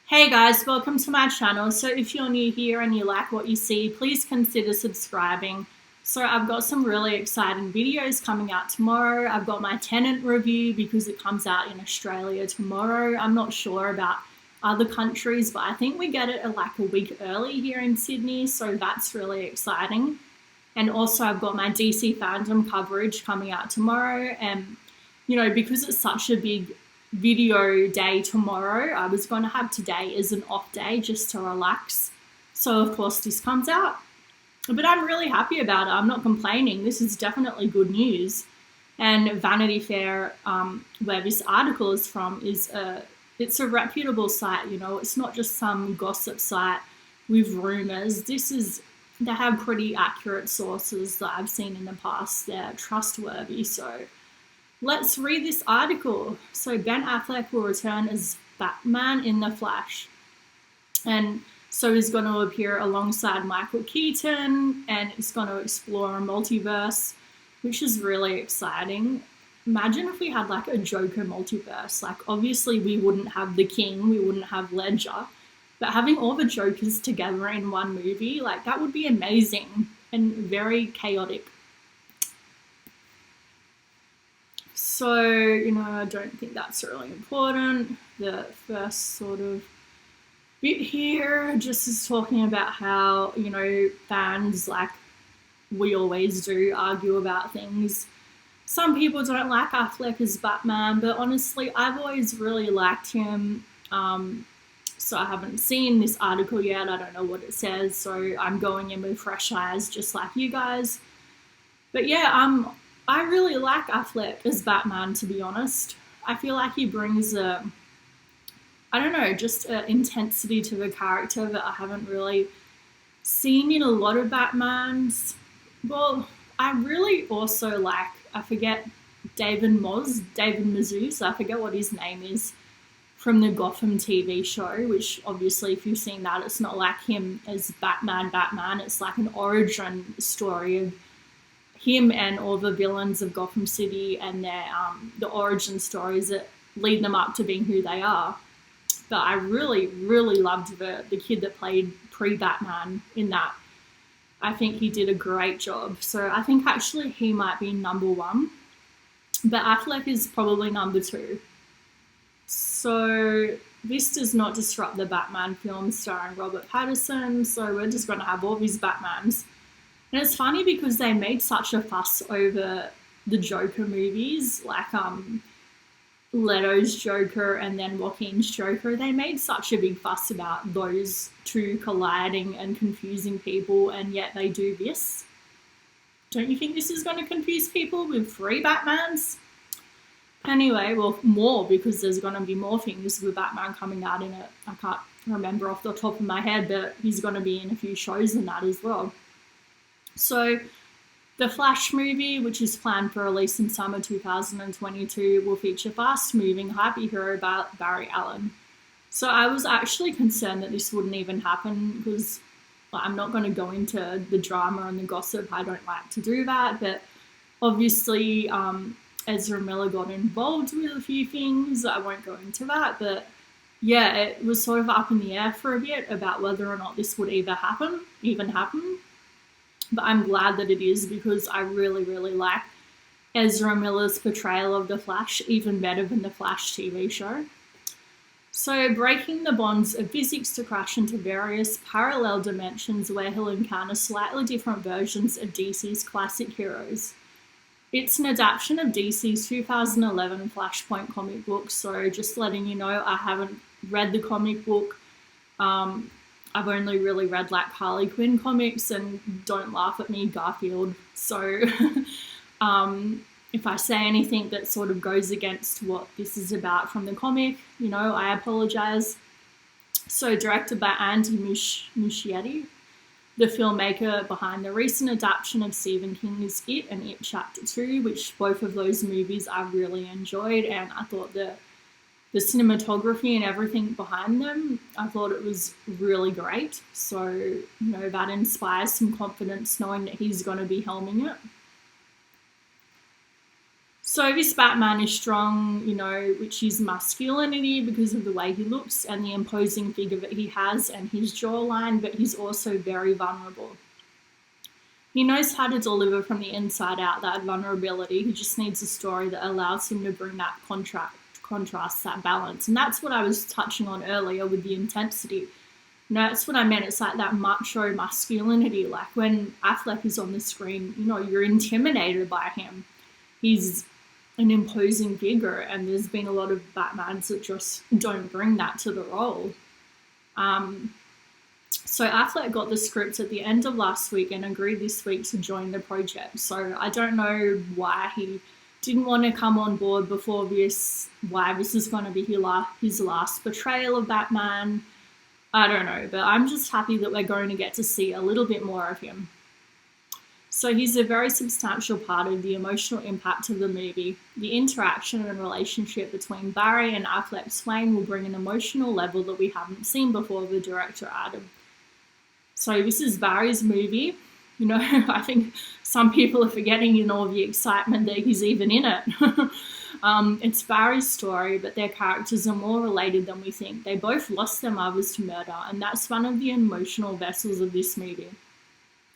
Hey guys, welcome to my channel. So if you're new here and you like what you see, please consider subscribing. So I've got some really exciting videos coming out tomorrow. I've got my Tenant review because it comes out in Australia tomorrow. I'm not sure about other countries, but I think we get it like a week early here in Sydney, so that's really exciting. And also I've got my DC fandom coverage coming out tomorrow, and because it's such a big video day tomorrow, I was going to have today as an off day just to relax. So of course this comes out, but I'm really happy about it. I'm not complaining. This is definitely good news. And Vanity Fair, where this article is from, it's a reputable site. It's not just some gossip site with rumors. They have pretty accurate sources that I've seen in the past. They're trustworthy. So let's read this article. So Ben Affleck will return as Batman in The Flash. And so he's going to appear alongside Michael Keaton, and it's going to explore a multiverse, which is really exciting. Imagine if we had like a Joker multiverse. Like obviously we wouldn't have the King, we wouldn't have Ledger, but having all the Jokers together in one movie, like that would be amazing and very chaotic. So, I don't think that's really important. The first sort of bit here just is talking about how, fans, like we always do, argue about things. Some people don't like Affleck as Batman, but honestly, I've always really liked him. So I haven't seen this article yet. I don't know what it says, so I'm going in with fresh eyes just like you guys. But yeah, I really like Affleck as Batman, to be honest. I feel like he brings just an intensity to the character that I haven't really seen in a lot of Batmans. Well, I really also like, I forget, David Mazouz, I forget what his name is, from the Gotham TV show, which obviously if you've seen that, it's not like him as Batman. It's like an origin story of him and all the villains of Gotham City and their the origin stories that lead them up to being who they are. But I really, really loved the kid that played pre-Batman in that. I think he did a great job. So I think actually he might be number one, but Affleck is probably number two. So this does not disrupt the Batman film starring Robert Pattinson, so we're just going to have all these Batmans. And it's funny because they made such a fuss over the Joker movies, like Leto's Joker and then Joaquin's Joker. They made such a big fuss about those two colliding and confusing people, and yet they do this. Don't you think this is going to confuse people with three Batmans? Anyway, well, more, because there's going to be more things with Batman coming out in it. I can't remember off the top of my head, but he's going to be in a few shows in that as well. So the Flash movie, which is planned for release in summer 2022, will feature fast-moving, happy hero Barry Allen. So I was actually concerned that this wouldn't even happen because I'm not going to go into the drama and the gossip. I don't like to do that, but obviously Ezra Miller got involved with a few things. I won't go into that, but yeah, it was sort of up in the air for a bit about whether or not this would even happen. But I'm glad that it is, because I really, really like Ezra Miller's portrayal of the Flash, even better than the Flash TV show. So breaking the bonds of physics to crash into various parallel dimensions where he'll encounter slightly different versions of DC's classic heroes. It's an adaptation of DC's 2011 Flashpoint comic book, so just letting you know, I haven't read the comic book. I've only really read like Harley Quinn comics, and don't laugh at me, Garfield. So if I say anything that sort of goes against what this is about from the comic, I apologize. So directed by Andy Muschietti, the filmmaker behind the recent adaptation of Stephen King's It and It Chapter 2, which both of those movies I really enjoyed, and I thought the cinematography and everything behind them, I thought it was really great. So, that inspires some confidence knowing that he's going to be helming it. So this Batman is strong, you know, which is masculinity because of the way he looks and the imposing figure that he has and his jawline, but he's also very vulnerable. He knows how to deliver from the inside out that vulnerability. He just needs a story that allows him to bring that contrast, that balance. And that's what I was touching on earlier with the intensity. You know, that's what I meant. It's like that macho masculinity. Like when Affleck is on the screen, you know, you're intimidated by him. He's an imposing figure, and there's been a lot of Batmans that just don't bring that to the role. So Affleck got the script at the end of last week and agreed this week to join the project. So I don't know why he didn't want to come on board before this, why this is going to be his last portrayal of Batman. I don't know, but I'm just happy that we're going to get to see a little bit more of him. So he's a very substantial part of the emotional impact of the movie. The interaction and relationship between Barry and Affleck's Wayne will bring an emotional level that we haven't seen before, the director added. So this is Barry's movie. You know, I think some people are forgetting in all the excitement that he's even in it. It's Barry's story, but their characters are more related than we think. They both lost their mothers to murder, and that's one of the emotional vessels of this movie.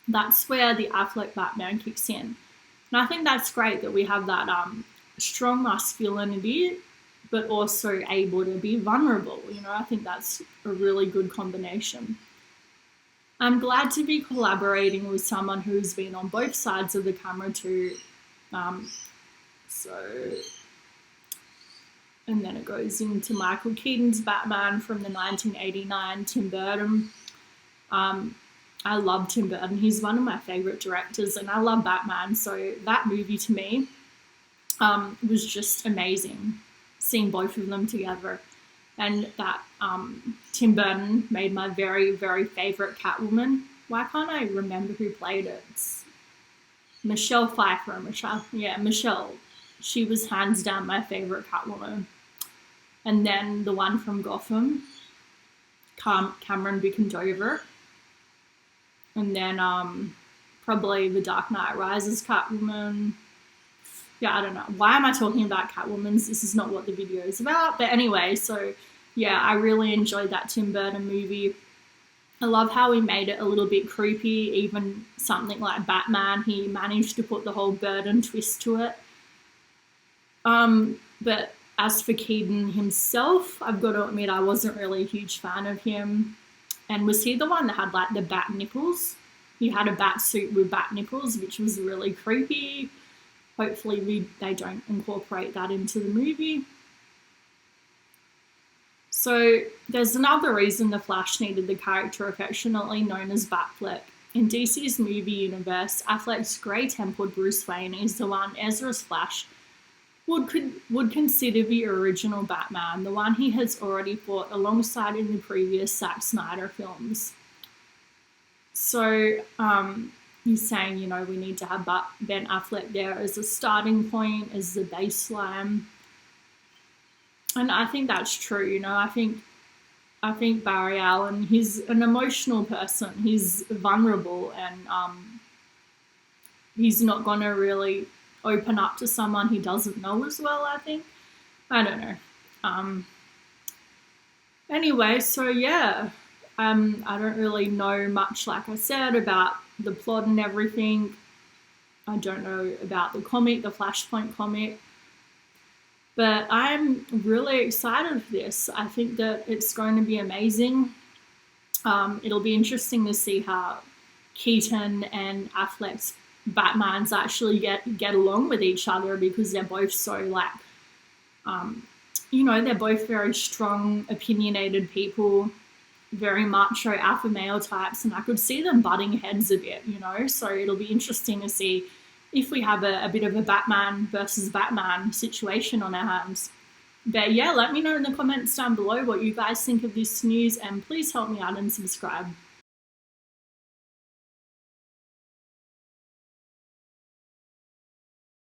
That's where the Affleck Batman kicks in. And I think that's great that we have that strong masculinity, but also able to be vulnerable. You know, I think that's a really good combination. I'm glad to be collaborating with someone who's been on both sides of the camera too. And then it goes into Michael Keaton's Batman from the 1989 Tim Burton. I love Tim Burton. He's one of my favourite directors, and I love Batman. So that movie to me was just amazing, seeing both of them together. And that Tim Burton made my very, very favourite Catwoman. Why can't I remember who played it? It's Michelle Pfeiffer. Michelle. She was hands down my favourite Catwoman. And then the one from Gotham, Cameron Bicondover. And then probably the Dark Knight Rises Catwoman. Yeah, I don't know. Why am I talking about Catwomans? This is not what the video is about. But anyway, so yeah, I really enjoyed that Tim Burton movie. I love how he made it a little bit creepy. Even something like Batman, he managed to put the whole Burton twist to it. But as for Keaton himself, I've got to admit I wasn't really a huge fan of him. And was he the one that had like the bat nipples? He had a bat suit with bat nipples, which was really creepy. Hopefully they don't incorporate that into the movie. So there's another reason the Flash needed the character affectionately known as Batfleck. In DC's movie universe, Affleck's grey-tempered Bruce Wayne is the one Ezra's Flash would consider the original Batman, the one he has already fought alongside in the previous Zack Snyder films. So he's saying, you know, we need to have Ben Affleck there as a starting point, as the baseline. And I think that's true, you know. I think Barry Allen, he's an emotional person. He's vulnerable, and he's not going to really open up to someone he doesn't know as well, I think. I don't know. Anyway, so yeah, I don't really know much, like I said, about the plot and everything. I don't know about the comic, the Flashpoint comic. But I'm really excited for this. I think that it's going to be amazing. It'll be interesting to see how Keaton and Affleck's Batmans actually get along with each other, because they're both so like, you know, they're both very strong, opinionated people, very macho alpha male types, and I could see them butting heads a bit, you know. So it'll be interesting to see if we have a bit of a Batman versus Batman situation on our hands. But yeah, let me know in the comments down below what you guys think of this news, and please help me out and subscribe.